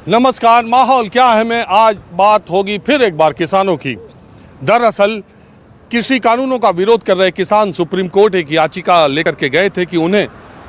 नमस्कार। माहौल क्या है में आज बात होगी फिर एक बार किसानों की। दरअसल कृषि कानूनों का विरोध कर रहे किसान सुप्रीम कोर्ट एक याचिका लेकर के गए थे कि उन्हें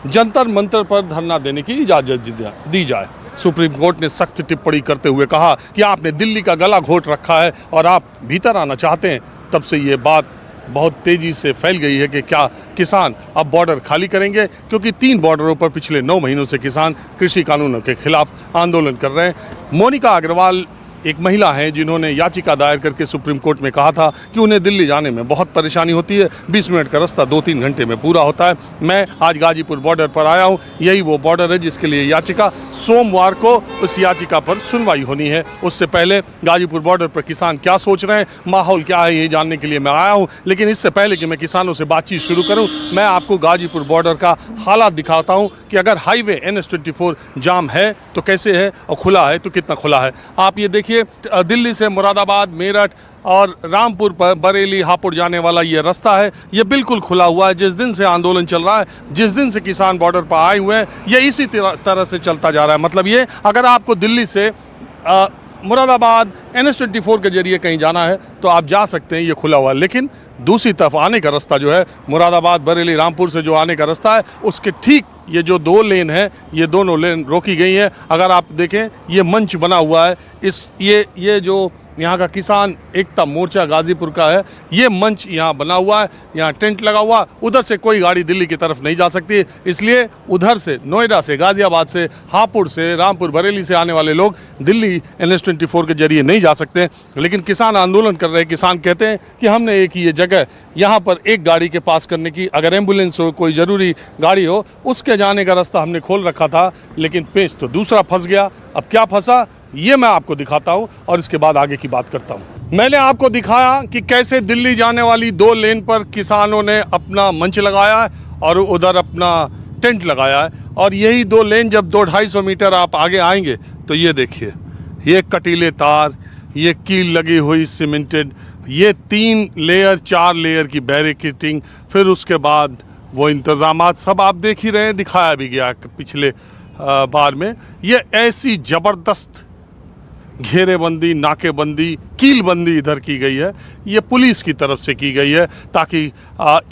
जंतर मंतर पर धरना देने की इजाज़त दी जाए। सुप्रीम कोर्ट ने सख्त टिप्पणी करते हुए कहा कि आपने दिल्ली का गला घोट रखा है और आप भीतर आना चाहते हैं। तब से ये बात बहुत तेज़ी से फैल गई है कि क्या किसान अब बॉर्डर खाली करेंगे, क्योंकि 3 बॉर्डरों पर पिछले 9 महीनों से किसान कृषि कानूनों के खिलाफ आंदोलन कर रहे हैं। मोनिका अग्रवाल एक महिला हैं जिन्होंने याचिका दायर करके सुप्रीम कोर्ट में कहा था कि उन्हें दिल्ली जाने में बहुत परेशानी होती है। 20 मिनट का रास्ता 2-3 घंटे में पूरा होता है। मैं आज गाजीपुर बॉर्डर पर आया हूं। यही वो बॉर्डर है जिसके लिए याचिका सोमवार को उस याचिका पर सुनवाई होनी है। उससे पहले गाजीपुर बॉर्डर पर किसान क्या सोच रहे हैं, माहौल क्या है, ये जानने के लिए मैं आया हूँ। लेकिन इससे पहले कि मैं किसानों से बातचीत शुरू करूँ, मैं आपको गाजीपुर बॉर्डर का हालात दिखाता हूँ कि अगर हाईवे NH-24 जाम है तो कैसे है और खुला है तो कितना खुला है। आप ये देखिए, दिल्ली से मुरादाबाद, मेरठ और रामपुर पर बरेली, हापुड़ जाने वाला ये रास्ता है, ये बिल्कुल खुला हुआ है। जिस दिन से आंदोलन चल रहा है, जिस दिन से किसान बॉर्डर पर आए हुए हैं, ये इसी तरह से चलता जा रहा है। मतलब ये, अगर आपको दिल्ली से मुरादाबाद NH-24 के जरिए कहीं जाना है तो आप जा सकते हैं, ये खुला हुआ है। लेकिन दूसरी तरफ आने का रास्ता जो है, मुरादाबाद, बरेली, रामपुर से जो आने का रास्ता है, उसके ठीक ये जो 2 लेन है, ये दोनों लेन रोकी गई हैं। अगर आप देखें, ये मंच बना हुआ है, ये जो यहाँ का किसान एकता मोर्चा गाजीपुर का है, ये मंच यहाँ बना हुआ है, यहाँ टेंट लगा हुआ। उधर से कोई गाड़ी दिल्ली की तरफ नहीं जा सकती, इसलिए उधर से, नोएडा से, गाजियाबाद से, हापुड़ से, रामपुर, बरेली से आने वाले लोग दिल्ली NH-24 के जरिए नहीं जा सकते। लेकिन किसान आंदोलन कर रहे हैं। किसान कहते हैं कि हमने एक ही ये जगह यहाँ पर एक गाड़ी के पास करने की, अगर एम्बुलेंस हो, कोई ज़रूरी गाड़ी हो, उसके जाने का रास्ता हमने खोल रखा था, लेकिन पेच तो दूसरा फंस गया। अब क्या फंसा, ये मैं आपको दिखाता हूँ और इसके बाद आगे की बात करता हूँ। मैंने आपको दिखाया कि कैसे दिल्ली जाने वाली 2 लेन पर किसानों ने अपना मंच लगाया है और उधर अपना टेंट लगाया है। और यही 2 लेन जब 200-250 मीटर आप आगे आएंगे तो ये देखिए, ये कटीले तार, ये कील लगी हुई सीमेंटेड, ये 3 लेयर 4 लेयर की बैरिकेटिंग, फिर उसके बाद वो इंतज़ामात सब आप देख ही रहे हैं, दिखाया भी गया पिछले बार में। ये ऐसी ज़बरदस्त घेरेबंदी, नाकेबंदी, कीलबंदी इधर की गई है, ये पुलिस की तरफ से की गई है ताकि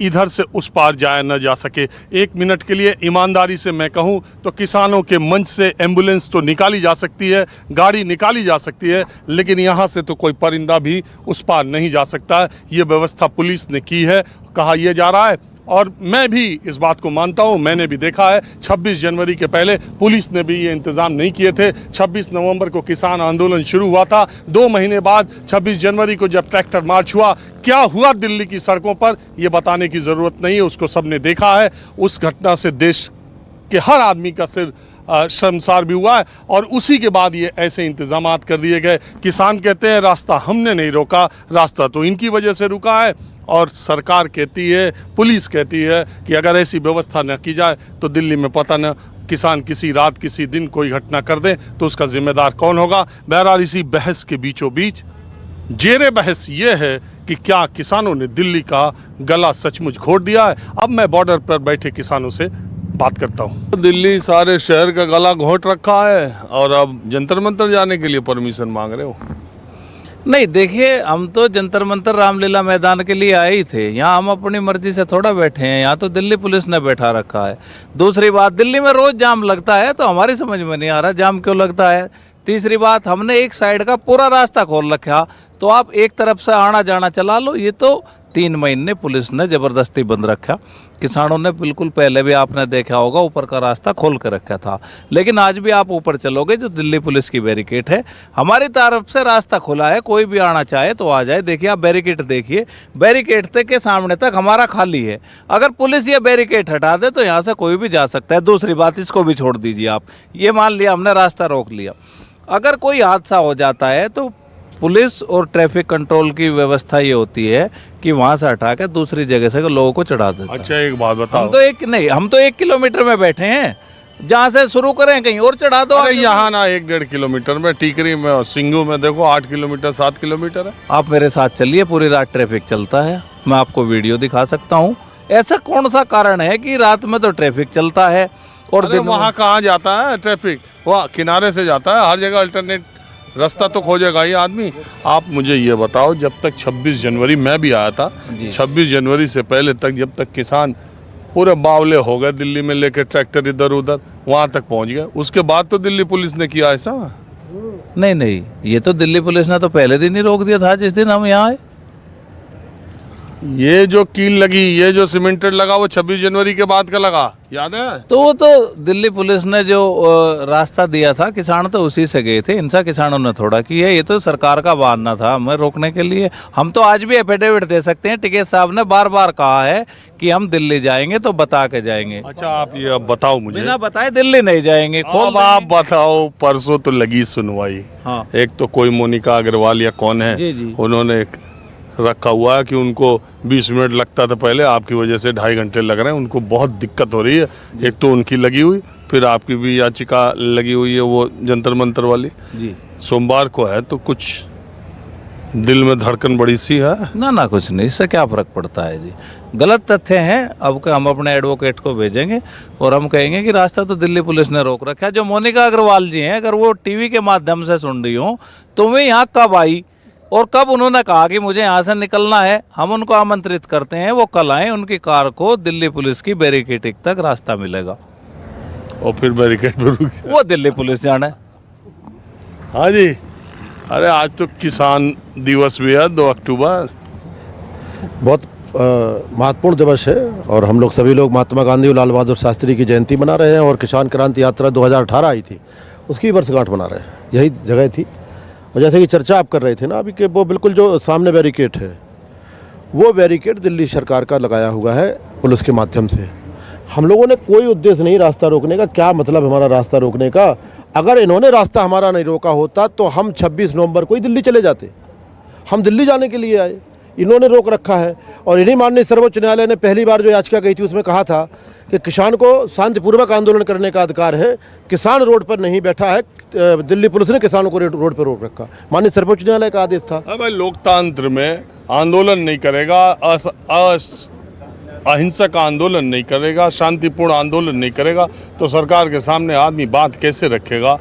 इधर से उस पार जाया न जा सके। 1 मिनट के लिए ईमानदारी से मैं कहूँ तो किसानों के मंच से एम्बुलेंस तो निकाली जा सकती है, गाड़ी निकाली जा सकती है, लेकिन यहाँ से तो कोई परिंदा भी उस पार नहीं जा सकता है। ये व्यवस्था पुलिस ने की है, कहा यह जा रहा है। और मैं भी इस बात को मानता हूँ, मैंने भी देखा है 26 जनवरी के पहले पुलिस ने भी ये इंतज़ाम नहीं किए थे। 26 नवंबर को किसान आंदोलन शुरू हुआ था। 2 महीने बाद 26 जनवरी को जब ट्रैक्टर मार्च हुआ, क्या हुआ दिल्ली की सड़कों पर, ये बताने की ज़रूरत नहीं है, उसको सबने देखा है। उस घटना से देश के हर आदमी का सिर शर्मसार भी हुआ है और उसी के बाद ये ऐसे इंतज़ामात कर दिए गए। किसान कहते हैं रास्ता हमने नहीं रोका, रास्ता तो इनकी वजह से रुका है। और सरकार कहती है, पुलिस कहती है कि अगर ऐसी व्यवस्था न की जाए तो दिल्ली में पता न किसान किसी रात किसी दिन कोई घटना कर दे तो उसका जिम्मेदार कौन होगा। बहरहाल इसी बहस के बीचों बीच जेरे बहस ये है कि क्या किसानों ने दिल्ली का गला सचमुच घोट दिया है। अब मैं बॉर्डर पर बैठे किसानों से बात करता हूँ। दिल्ली सारे शहर का गला घोट रखा है और अब जंतर मंतर जाने के लिए परमिशन मांग रहे हो। नहीं, देखिए, हम तो जंतर मंतर रामलीला मैदान के लिए आए ही थे। यहाँ हम अपनी मर्जी से थोड़ा बैठे हैं, यहाँ तो दिल्ली पुलिस ने बैठा रखा है। दूसरी बात, दिल्ली में रोज जाम लगता है तो हमारी समझ में नहीं आ रहा जाम क्यों लगता है। तीसरी बात, हमने एक साइड का पूरा रास्ता खोल रखा, तो आप एक तरफ से आना जाना चला लो। ये तो 3 महीने पुलिस ने ज़बरदस्ती बंद रखा। किसानों ने बिल्कुल पहले भी आपने देखा होगा ऊपर का रास्ता खोल कर रखा था, लेकिन आज भी आप ऊपर चलोगे जो दिल्ली पुलिस की बैरिकेड है, हमारी तरफ से रास्ता खुला है, कोई भी आना चाहे तो आ जाए। देखिए, आप बैरिकेड देखिए, बैरिकेड के सामने तक हमारा खाली है। अगर पुलिस ये बैरिकेड हटा दे तो यहाँ से कोई भी जा सकता है। दूसरी बात, इसको भी छोड़ दीजिए आप, ये मान लिया हमने रास्ता रोक लिया, अगर कोई हादसा हो जाता है तो पुलिस और ट्रैफिक कंट्रोल की व्यवस्था ये होती है कि वहाँ से हटा के दूसरी जगह से लोगों को चढ़ा देता है। अच्छा, एक बात बताओ, हम तो 1 किलोमीटर में बैठे हैं, जहाँ से शुरू करें कहीं और चढ़ा दो। अरे यहाँ ना 1-1.5 किलोमीटर में, टीकरी में और सिंगू में देखो 8 किलोमीटर 7 किलोमीटर है। आप मेरे साथ चलिए, पूरी रात ट्रैफिक चलता है, मैं आपको वीडियो दिखा सकता हूँ। ऐसा कौन सा कारण है कि रात में तो ट्रैफिक चलता है और दिन वहाँ कहाँ जाता है ट्रैफिक, वो किनारे से जाता है, हर जगह अल्टरनेट रास्ता तो खोजेगा ही आदमी। आप मुझे ये बताओ, जब तक 26 जनवरी मैं भी आया था, 26 जनवरी से पहले तक जब तक किसान पूरे बावले हो गए दिल्ली में लेके ट्रैक्टर इधर उधर वहां तक पहुंच गए, उसके बाद तो दिल्ली पुलिस ने किया ऐसा? नहीं नहीं, ये तो दिल्ली पुलिस ने तो पहले दिन ही रोक दिया था जिस दिन हम यहाँ आए। ये जो कील लगी, ये जो सीमेंटेड लगा, वो 26 जनवरी के बाद का लगा, याद है? तो वो तो दिल्ली पुलिस ने जो रास्ता दिया था, किसान तो उसी से गए थे, इनसा किसानों ने थोड़ा किया। ये तो सरकार का बहाना था हमें रोकने के लिए। हम तो आज भी एफिडेविट दे सकते हैं, टिकैत साहब ने बार बार कहा है कि हम दिल्ली जाएंगे तो बता के जाएंगे। अच्छा, आप ये अब बताओ मुझे, बिना बताए दिल्ली नहीं जाएंगे। अब आप बताओ, परसों तो लगी सुनवाई। हाँ। एक तो कोई मोनिका अग्रवाल या कौन है, जी जी। उन्होंने रखा हुआ है कि उनको 20 मिनट लगता था पहले, आपकी वजह से 2.5 घंटे लग रहे हैं, उनको बहुत दिक्कत हो रही है। एक तो उनकी लगी हुई, फिर आपकी भी याचिका लगी हुई है वो जंतर मंतर वाली जी। सोमवार को है, तो कुछ दिल में धड़कन बड़ी सी है? ना ना, कुछ नहीं, इससे क्या फर्क पड़ता है जी। गलत तथ्य हैं, अब हम अपने एडवोकेट को भेजेंगे और हम कहेंगे कि रास्ता तो दिल्ली पुलिस ने रोक रखा है। जो मोनिका अग्रवाल जी हैं, अगर वो टीवी के माध्यम से सुन रही हो तो वे यहाँ कब आई और कब उन्होंने कहा कि मुझे यहाँ से निकलना है, हम उनको आमंत्रित करते हैं, वो कल आए, उनकी कार को दिल्ली पुलिस की बैरिकेडिंग तक रास्ता मिलेगा और फिर बैरिकेड पर रुक जाए। वो दिल्ली पुलिस जाने। हाँ जी। अरे आज तो किसान दिवस भी है, 2 अक्टूबर। बहुत महत्वपूर्ण दिवस है और हम लोग सभी लोग महात्मा गांधी और लाल बहादुर शास्त्री की जयंती मना रहे हैं और किसान क्रांति यात्रा 2018 आई थी, उसकी वर्षगांठ मना रहे हैं। यही जगह थी। और जैसे कि चर्चा आप कर रहे थे ना अभी, कि वो बिल्कुल जो सामने बैरिकेड है, वो बैरिकेड दिल्ली सरकार का लगाया हुआ है पुलिस के माध्यम से। हम लोगों ने कोई उद्देश्य नहीं रास्ता रोकने का। क्या मतलब हमारा रास्ता रोकने का? अगर इन्होंने रास्ता हमारा नहीं रोका होता तो हम 26 नवंबर को ही दिल्ली चले जाते। हम दिल्ली जाने के लिए आए, इन्होंने रोक रखा है। और इन्हीं माननीय सर्वोच्च न्यायालय ने पहली बार जो याचिका गई थी उसमें कहा था कि किसान को शांतिपूर्वक आंदोलन करने का अधिकार है, किसान रोड पर नहीं बैठा है। दिल्ली पुलिस ने किसानों को रोड पर रोक रखा। माननीय सर्वोच्च न्यायालय का आदेश था। भाई, लोकतंत्र में आंदोलन नहीं करेगा, अहिंसक आंदोलन नहीं करेगा, शांतिपूर्ण आंदोलन नहीं करेगा, तो सरकार के सामने आदमी बात कैसे रखेगा?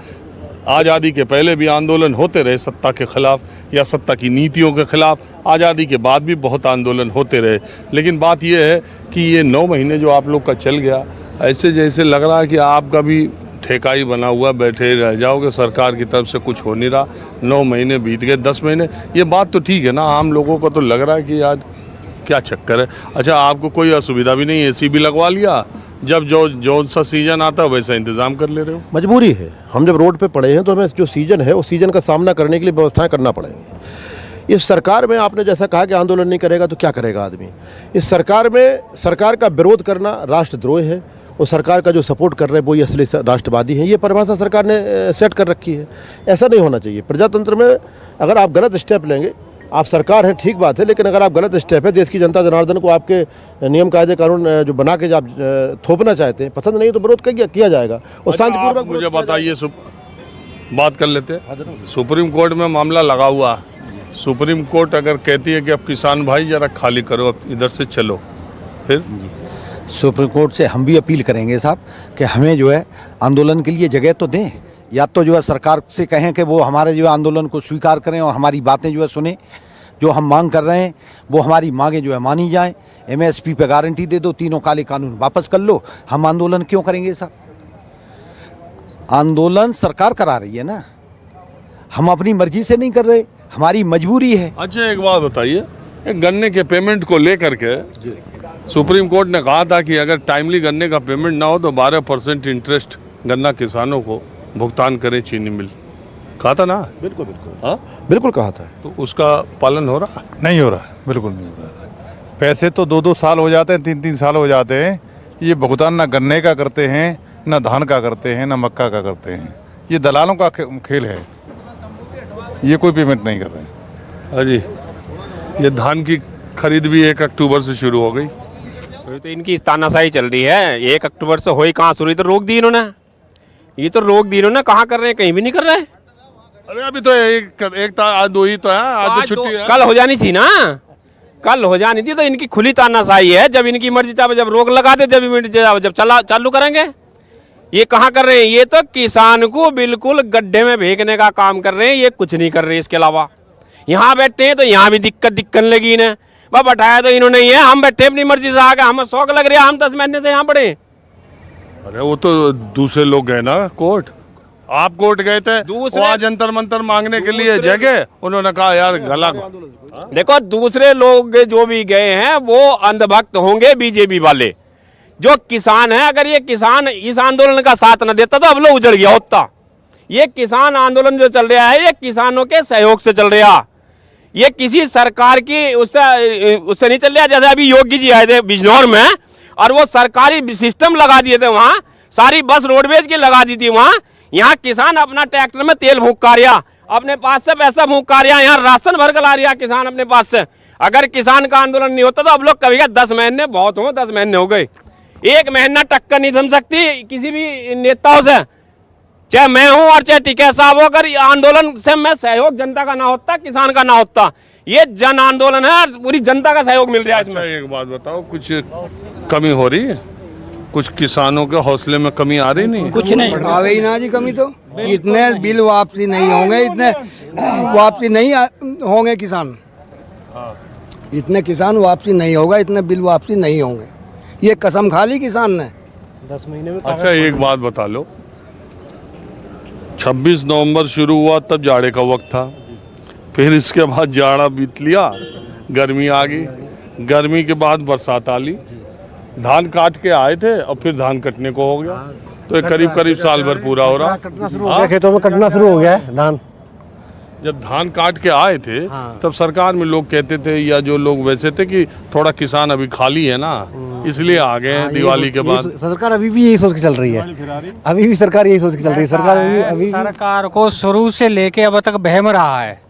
आज़ादी के पहले भी आंदोलन होते रहे सत्ता के खिलाफ या सत्ता की नीतियों के खिलाफ, आज़ादी के बाद भी बहुत आंदोलन होते रहे। लेकिन बात यह है कि ये 9 महीने जो आप लोग का चल गया, ऐसे जैसे लग रहा है कि आपका भी ठेका ही बना हुआ, बैठे रह जाओगे, सरकार की तरफ से कुछ हो नहीं रहा। 9 महीने बीत गए, 10 महीने, ये बात तो ठीक है ना, आम लोगों को तो लग रहा है कि आज क्या चक्कर है। अच्छा, आपको कोई असुविधा भी नहीं, एसी भी लगवा लिया, जब जो सा सीजन आता है वैसा इंतजाम कर ले रहे हो? मजबूरी है, हम जब रोड पे पड़े हैं तो हमें जो सीजन है उस सीजन का सामना करने के लिए व्यवस्थाएं करना पड़ेंगी। इस सरकार में आपने जैसा कहा कि आंदोलन नहीं करेगा तो क्या करेगा आदमी? इस सरकार में सरकार का विरोध करना राष्ट्रद्रोह है और सरकार का जो सपोर्ट कर रहे हैं वही असली राष्ट्रवादी हैं। ये परिभाषा सरकार ने सेट कर रखी है। ऐसा नहीं होना चाहिए। प्रजातंत्र में अगर आप गलत स्टेप लेंगे, आप सरकार है ठीक बात है, लेकिन अगर आप गलत स्टेप है, देश की जनता जनार्दन को आपके नियम कायदे कानून जो बना के आप थोपना चाहते हैं, पसंद नहीं तो विरोध किया जाएगा। और शांतिपूर्वक मुझे बताइए, बात कर लेते हैं। सुप्रीम कोर्ट में मामला लगा हुआ, सुप्रीम कोर्ट अगर कहती है कि अब किसान भाई जरा खाली करो, अब इधर से चलो, फिर सुप्रीम कोर्ट से हम भी अपील करेंगे साहब कि हमें जो है आंदोलन के लिए जगह तो दें, या तो जो है सरकार से कहें कि वो हमारे जो है आंदोलन को स्वीकार करें और हमारी बातें जो है सुने, जो हम मांग कर रहे हैं वो हमारी मांगें जो है मानी जाएं। एमएसपी पे गारंटी दे दो, तीनों काले कानून वापस कर लो। हम आंदोलन क्यों करेंगे साहब? आंदोलन सरकार करा रही है ना, हम अपनी मर्जी से नहीं कर रहे, हमारी मजबूरी है। अच्छा, एक बात बताइए, गन्ने के पेमेंट को लेकर के सुप्रीम कोर्ट ने कहा था कि अगर टाइमली गन्ने का पेमेंट ना हो तो 12% इंटरेस्ट गन्ना किसानों को भुगतान करे चीनी मिल, कहा था ना? बिल्कुल बिल्कुल, हाँ बिल्कुल कहा था। तो उसका पालन हो रहा? नहीं हो रहा है, बिल्कुल नहीं हो रहा है। पैसे तो 2-2 साल हो जाते हैं, 3-3 साल हो जाते हैं। ये भुगतान ना गन्ने का करते हैं, ना धान का करते हैं, ना मक्का का करते हैं। ये दलालों का खेल है, ये कोई पेमेंट नहीं कर रहे हैं। अजी, ये धान की खरीद भी 1 अक्टूबर से शुरू हो गई। तो इनकी तानाशाही चल रही है। 1 अक्टूबर से हो ही कहाँ शुरू, तो रोक दी इन्होंने, ये तो रोक दी इन्होंने। कहाँ कर रहे हैं? कहीं भी नहीं कर रहे। अरे अभी तो एक आज 2 ही तो है, आज तो छुट्टी है। कल हो जानी थी ना, कल हो जानी थी। तो इनकी खुली तानाशाही है, जब इनकी मर्जी चाहे जब रोक लगा दे, जब चला चालू करेंगे। ये कहाँ कर रहे हैं? ये तो किसान को बिल्कुल गड्ढे में फेंकने का काम कर रहे हैं, ये कुछ नहीं कर रहे। इसके अलावा यहाँ बैठे हैं तो यहाँ भी दिक्कत लगी इन्हें। वह बैठाया तो इन्होंने ही है, हम बैठे अपनी मर्जी से, आगे हमें शौक लग रहा है, हम 10 महीने से यहाँ पड़े। अरे वो तो दूसरे लोग गए ना कोर्ट, आप कोर्ट गए थे, दूसरे- वहाँ जंतर मंतर मांगने के लिए जगह, उन्होंने कहा यार गला। देखो दूसरे लोग जो भी गए हैं वो अंधभक्त होंगे बीजेपी वाले। जो किसान है, अगर ये किसान इस आंदोलन का साथ न देता तो अब लोग उजड़ गया होता। ये किसान आंदोलन जो चल रहा है ये किसानों के सहयोग से चल रहा, ये किसी सरकार की उससे नहीं चल रहा। जैसे अभी योगी जी आए थे बिजनौर में और वो सरकारी सिस्टम लगा दिए थे, वहाँ सारी बस रोडवेज की लगा दी थी। वहाँ यहाँ किसान अपना ट्रैक्टर में तेल फूंक का रिया, अपने पास से पैसा फूंक का रिया, यहाँ राशन भर कर ला रिया किसान अपने पास से। अगर किसान का आंदोलन नहीं होता तो अब लोग कभी 10 महीने बहुत हो, 10 महीने हो गए। एक महीना टक्कर नहीं समझ सकती किसी भी नेताओं से, चाहे मैं हूं और चाहे टिकैत साहब हो। अगर आंदोलन से मैं सहयोग जनता का ना होता, किसान का ना होता, ये जन आंदोलन है, पूरी जनता का सहयोग मिल रहा है इसमें। अच्छा एक बात बताओ, कुछ कमी हो रही है? कुछ किसानों के हौसले में कमी आ रही नहीं? कुछ नहीं आवे ही ना जी कमी तो। इतने बिल वापसी नहीं होंगे, इतने वापसी नहीं होंगे किसान, इतने किसान वापसी नहीं होगा, इतने बिल वापसी नहीं होंगे। ये कसम खा ली किसान ने 10 महीने में। अच्छा एक बात बता लो, 26 नवंबर शुरू हुआ तब जाड़े का वक्त था, फिर इसके बाद जाड़ा बीत लिया, गर्मी आ गई, गर्मी के बाद बरसात आ ली, धान काट के आए थे और फिर धान कटने को हो गया, तो करीब करीब साल भर पूरा हो रहा। कटना शुरू हो गया, खेतों में कटना शुरू हो गया है धान। जब धान काट के आए थे तब सरकार में लोग कहते थे, या जो लोग वैसे थे कि थोड़ा किसान अभी खाली है ना, इसलिए आ गए हैं दिवाली के बाद। सरकार अभी भी यही सोच के चल रही है, अभी भी सरकार यही सोच के चल रही है। सरकार अभी सरकार को शुरू से लेके अब तक बहम रहा है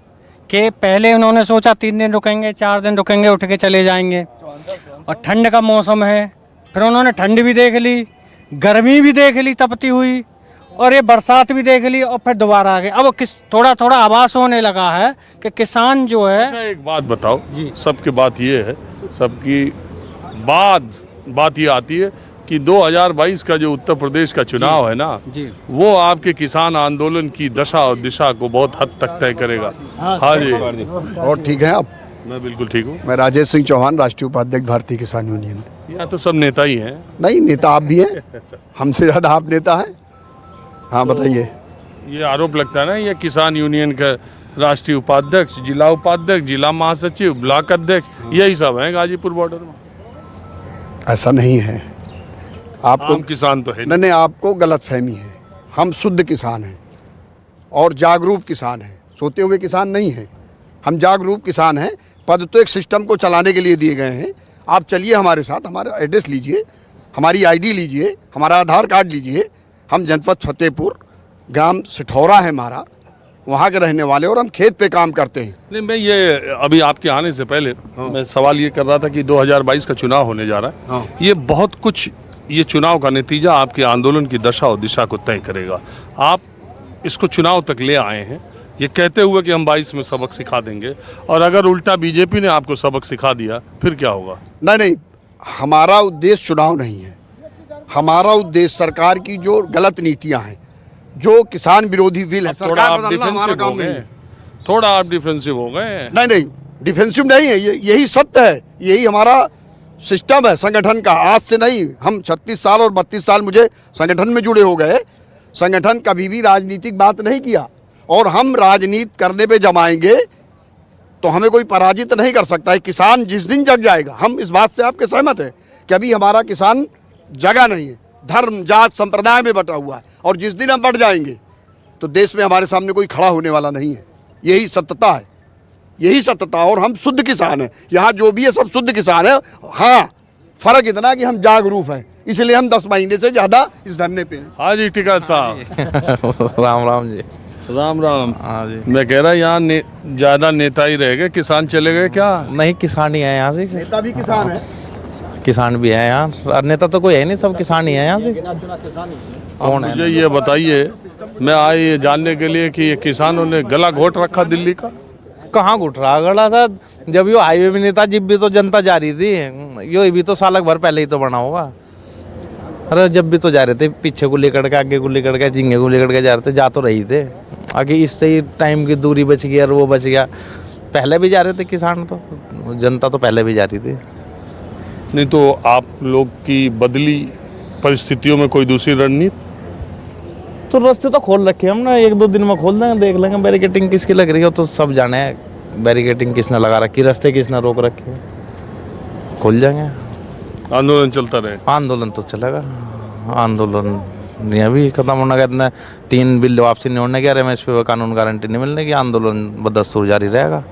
कि पहले उन्होंने सोचा 3 दिन रुकेंगे, 4 दिन रुकेंगे, उठ के चले जाएंगे, और ठंड का मौसम है, फिर उन्होंने ठंड भी देख ली, गर्मी भी देख ली तपती हुई, और ये बरसात भी देख ली, और फिर दोबारा आ गए। अब थोड़ा थोड़ा आभास होने लगा है कि किसान जो है। अच्छा एक बात बताओ, सबकी बात ये है, सबकी बात ये आती है कि 2022 का जो उत्तर प्रदेश का चुनाव है ना, वो आपके किसान आंदोलन की दशा और दिशा को बहुत हद तक तय करेगा। हाँ जी। और ठीक है आप? मैं बिल्कुल ठीक हूँ। मैं राजेश सिंह चौहान, राष्ट्रीय उपाध्यक्ष भारतीय किसान यूनियन। यहाँ तो सब नेता ही हैं। नहीं, नेता आप भी हैं, हमसे ज़्यादा आप नेता हैं। हाँ बताइए। ये आरोप लगता है ना, ये किसान यूनियन का राष्ट्रीय उपाध्यक्ष, जिला उपाध्यक्ष, जिला महासचिव, ब्लॉक अध्यक्ष, यही सब हैं गाजीपुर बॉर्डर में। ऐसा नहीं है, आपको आम किसान तो है नहीं, नहीं आपको गलतफहमी है। हम शुद्ध किसान हैं और जागरूक किसान हैं, सोते हुए किसान नहीं हैं। हम जागरूक किसान हैं। पद तो एक सिस्टम को चलाने के लिए दिए गए हैं। आप चलिए हमारे साथ, हमारा एड्रेस लीजिए, हमारी आईडी लीजिए, हमारा आधार कार्ड लीजिए। हम जनपद फतेहपुर, ग्राम सिठौरा है हमारा, वहाँ के रहने वाले, और हम खेत पे काम करते हैं। नहीं, मैं ये अभी आपके आने से पहले मैं सवाल ये कर रहा था कि 2022 का चुनाव होने जा रहा है, ये बहुत कुछ, ये चुनाव का नतीजा आपके आंदोलन की दशा और दिशा को तय करेगा। आप इसको चुनाव तक ले आए हैं ये कहते हुए कि हम 22 में सबक सिखा देंगे, और अगर उल्टा बीजेपी ने आपको सबक सिखा दिया फिर क्या होगा? नहीं, हमारा उद्देश्य चुनाव नहीं है। हमारा उद्देश्य सरकार की जो गलत नीतियां हैं, जो किसान विरोधी बिल है, थोड़ा आप बदलना हमारा डिफेंसिव हो काम नहीं गए, है। थोड़ा आप डिफेंसिव हो गए। नहीं, डिफेंसिव नहीं है, यही सत्य है, यही हमारा सिस्टम है संगठन का। आज से नहीं, हम 36 साल और 32 साल मुझे संगठन में जुड़े हो गए। संगठन कभी भी राजनीतिक बात नहीं किया, और हम राजनीति करने पे जमाएंगे तो हमें कोई पराजित नहीं कर सकता है। किसान जिस दिन जग जाएगा, हम इस बात से आपके सहमत हैं कि अभी हमारा किसान जगह नहीं है, धर्म जात संप्रदाय में बटा हुआ है, और जिस दिन हम बढ़ जाएंगे तो देश में हमारे सामने कोई खड़ा होने वाला नहीं है। यही सत्यता है, यही सत्यता। और हम शुद्ध किसान हैं, यहाँ जो भी है सब शुद्ध किसान है। हाँ, फर्क इतना कि हम जागरूक हैं, इसलिए हम 10 महीने से ज़्यादा इस धरने पे हैं। हाँ जी टिकैत साहब। राम राम जी। राम राम। हाँ जी। मैं कह रहा यहाँ ज्यादा नेता ही रह गए, किसान चले गए क्या? नहीं, किसान ही है यहाँ से, नेता भी किसान है, किसान भी है यहाँ, नेता तो कोई है नहीं, सब किसान ही है यहाँ से। कौन है? मुझे ये बताइए, मैं आए ये जानने के लिए कि ये किसानों ने गला घोट रखा दिल्ली का। कहाँ घुट रहा गला सा? जब यो हाईवे भी नहीं था, जिब भी तो जनता जा रही थी, यो भी तो साल भर पहले ही तो बना होगा। अरे जब भी तो जा रहे थे, पीछे को लेकर के, आगे को लेकर के, झींगे को लेकर के जा रहे थे, जा तो रही थे। आगे इससे ही टाइम की दूरी बच गई और वो बच गया। पहले भी जा रहे थे किसान, तो जनता तो पहले भी जा रही थी। नहीं तो आप लोग की बदली परिस्थितियों में कोई दूसरी रणनीति? तो रास्ते तो खोल रखे हम ना, 1-2 दिन में खोल देंगे, देख लेंगे बैरिकेटिंग किसकी लग रही है। तो सब जाने हैं बैरिकेटिंग किसने लगा रखी, रास्ते किसने रोक रखे, खोल जाएंगे। आंदोलन चलता रहे? आंदोलन तो चलेगा। आंदोलन ये भी खत्म होना, कहते हैं 3 बिल वापसी नहीं होने के, RMS पे कानून गारंटी नहीं मिलने की, आंदोलन बदस्तूर जारी रहेगा।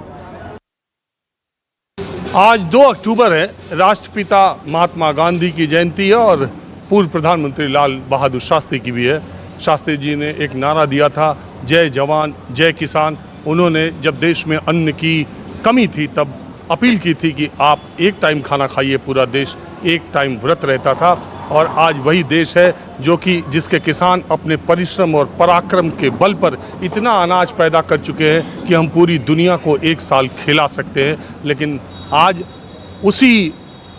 आज 2 अक्टूबर है, राष्ट्रपिता महात्मा गांधी की जयंती है और पूर्व प्रधानमंत्री लाल बहादुर शास्त्री की भी है। शास्त्री जी ने एक नारा दिया था, जय जवान जय किसान। उन्होंने जब देश में अन्न की कमी थी तब अपील की थी कि आप एक टाइम खाना खाइए, पूरा देश एक टाइम व्रत रहता था। और आज वही देश है जो कि जिसके किसान अपने परिश्रम और पराक्रम के बल पर इतना अनाज पैदा कर चुके हैं कि हम पूरी दुनिया को एक साल खिला सकते हैं। लेकिन आज उसी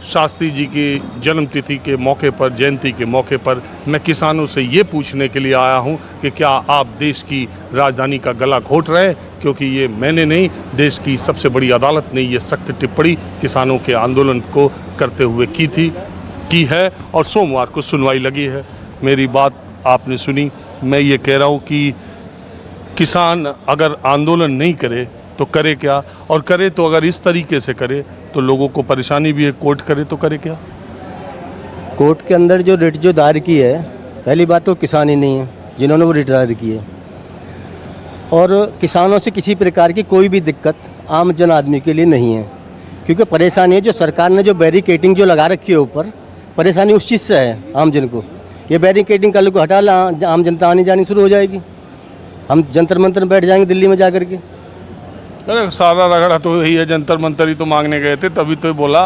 शास्त्री जी की जन्मतिथि के मौके पर, जयंती के मौके पर, मैं किसानों से ये पूछने के लिए आया हूँ कि क्या आप देश की राजधानी का गला घोट रहे हैं? क्योंकि ये मैंने नहीं, देश की सबसे बड़ी अदालत ने ये सख्त टिप्पणी किसानों के आंदोलन को करते हुए की है और सोमवार को सुनवाई लगी है। मेरी बात आपने सुनी। मैं ये कह रहा हूँ कि किसान अगर आंदोलन नहीं करे तो करे क्या, और करे तो अगर इस तरीके से करे तो लोगों को परेशानी भी है। कोर्ट करे तो करे क्या? कोर्ट के अंदर जो रिट जो दायर की है, पहली बात तो किसान ही नहीं है जिन्होंने वो रिट दायर की है, और किसानों से किसी प्रकार की कोई भी दिक्कत आम जन आदमी के लिए नहीं है। क्योंकि परेशानी है जो सरकार ने जो बैरिकेटिंग जो लगा रखी है ऊपर, परेशानी उस चीज़ से है आम जन को। ये बैरिकेटिंग कल को हटा ला, आम जनता आनी जानी शुरू हो जाएगी। हम जंतर मंतर बैठ जाएंगे दिल्ली में जा कर के। अरे सारा रगड़ा तो यही है, जंतर मंतर ही तो मांगने गए थे, तभी तो बोला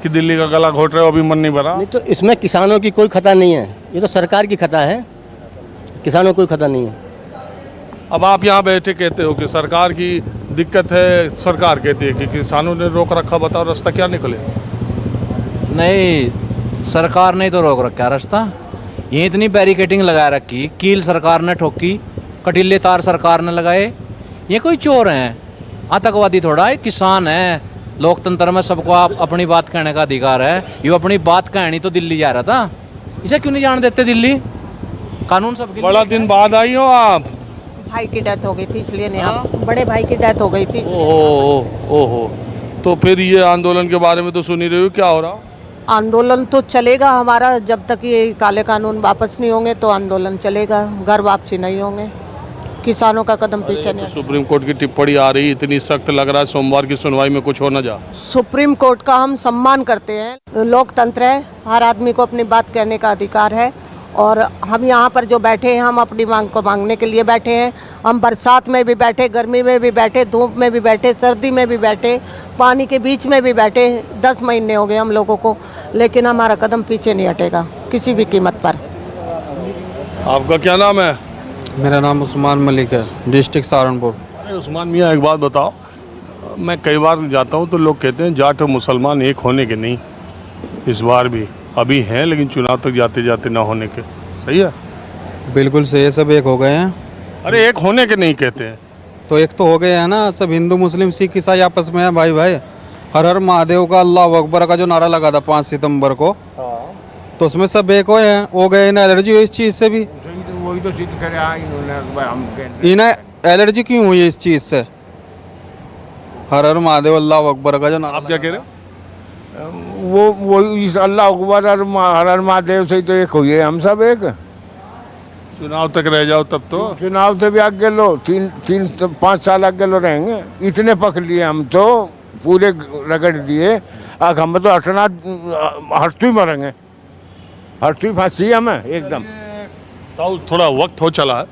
कि दिल्ली का गला घोट रहे हो, अभी मन नहीं भरा। नहीं तो इसमें किसानों की कोई खता नहीं है, ये तो सरकार की खता है, किसानों को कोई खता नहीं है। अब आप यहाँ बैठे कहते हो कि सरकार की दिक्कत है, सरकार कहती है कि किसानों ने रोक रखा। बताओ रास्ता क्या निकले? नहीं, सरकार ने तो रोक रखा रास्ता। ये इतनी बैरिकेटिंग लगा रखी, कील सरकार ने ठोकी, कटीले तार सरकार ने लगाए। ये कोई चोर हैं, आतंकवादी थोड़ा है, किसान है। लोकतंत्र में सबको आप अपनी बात कहने का अधिकार है। ये अपनी बात कहनी तो दिल्ली जा रहा था, इसे क्यों नहीं जान देते दिल्ली? कानून सबके लिए। बड़ा दिन बाद आई हो आप? भाई की डेथ हो गई थी इसलिए नहीं। हाँ? बड़े भाई की डेथ हो गई थी। ओहो, तो फिर ये आंदोलन के बारे में तो सुन ही रहे हो, क्या हो रहा? आंदोलन तो चलेगा हमारा, जब तक ये काले कानून वापस नहीं होंगे तो आंदोलन चलेगा। घर वापसी नहीं होंगे, किसानों का कदम पीछे नहीं। सुप्रीम कोर्ट की टिप्पणी आ रही, इतनी सख्त लग रहा है सोमवार की सुनवाई में कुछ हो ना जा। सुप्रीम कोर्ट का हम सम्मान करते हैं, लोकतंत्र है, हर आदमी को अपनी बात कहने का अधिकार है। और हम यहाँ पर जो बैठे हैं, हम अपनी मांग को मांगने के लिए बैठे हैं। हम बरसात में भी बैठे, गर्मी में भी बैठे, धूप में भी बैठे, सर्दी में भी बैठे, पानी के बीच में भी बैठे। 10 महीने हो गए हम लोगों को, लेकिन हमारा कदम पीछे नहीं हटेगा किसी भी कीमत पर। आपका क्या नाम है? मेरा नाम उस्मान मलिक है, डिस्ट्रिक्ट सहारनपुर। अरे उस्मान मियाँ, एक बात बताओ, मैं कई बार जाता हूँ तो लोग कहते हैं जाट और मुसलमान एक होने के नहीं। इस बार भी अभी हैं, लेकिन चुनाव तक जाते जाते ना होने के। सही है? बिल्कुल सही है, सब एक हो गए हैं। अरे एक होने के नहीं कहते हैं तो एक तो हो गए हैं ना, सब हिंदू मुस्लिम सिख ईसाई आपस में है भाई भाई। हर हर महादेव का, अल्लाह अकबर का जो नारा लगा था 5 सितंबर को, तो उसमें सब एक हो गए ना। एलर्जी हुई इस चीज़ से भी, वही तो सिद्ध करे इन्होंने। इन्हें एलर्जी क्यों हुई इस चीज़ से? हर हर महादेव अल्लाह अकबर का जो नारा। आप क्या कह रहे हो? वो इस अल्लाह अकबर और हर हर महादेव से ही तो एक हुए हम सब एक। चुनाव तक रह जाओ तब तो। चुनाव से भी आगे लो, 5 साल आगे लो रहेंगे। इतने पक लिए हम तो, पूरे रगड़ दिए। अब हम तो हटना, हटते ही मरेंगे, हटती फांसी हमें एकदम। तो थोड़ा वक्त हो चला है,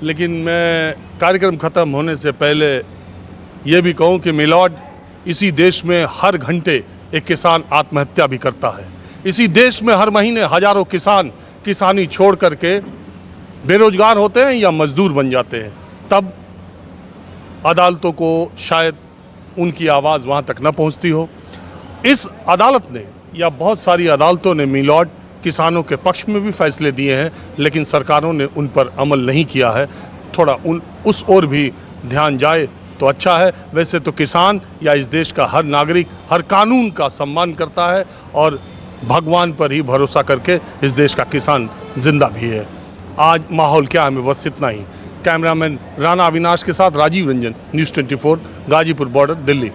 लेकिन मैं कार्यक्रम ख़त्म होने से पहले ये भी कहूँ कि मिलॉर्ड, इसी देश में हर घंटे एक किसान आत्महत्या भी करता है। इसी देश में हर महीने हजारों किसान किसानी छोड़ करके बेरोजगार होते हैं या मजदूर बन जाते हैं। तब अदालतों को शायद उनकी आवाज़ वहाँ तक न पहुँचती हो। इस अदालत ने या बहुत सारी अदालतों ने मिलॉर्ड किसानों के पक्ष में भी फैसले दिए हैं, लेकिन सरकारों ने उन पर अमल नहीं किया है। थोड़ा उस ओर भी ध्यान जाए तो अच्छा है। वैसे तो किसान या इस देश का हर नागरिक हर कानून का सम्मान करता है और भगवान पर ही भरोसा करके इस देश का किसान जिंदा भी है। आज माहौल क्या है, हमें बस इतना ही। कैमरामैन राणा अविनाश के साथ राजीव रंजन, न्यूज़ 24, गाजीपुर बॉर्डर, दिल्ली।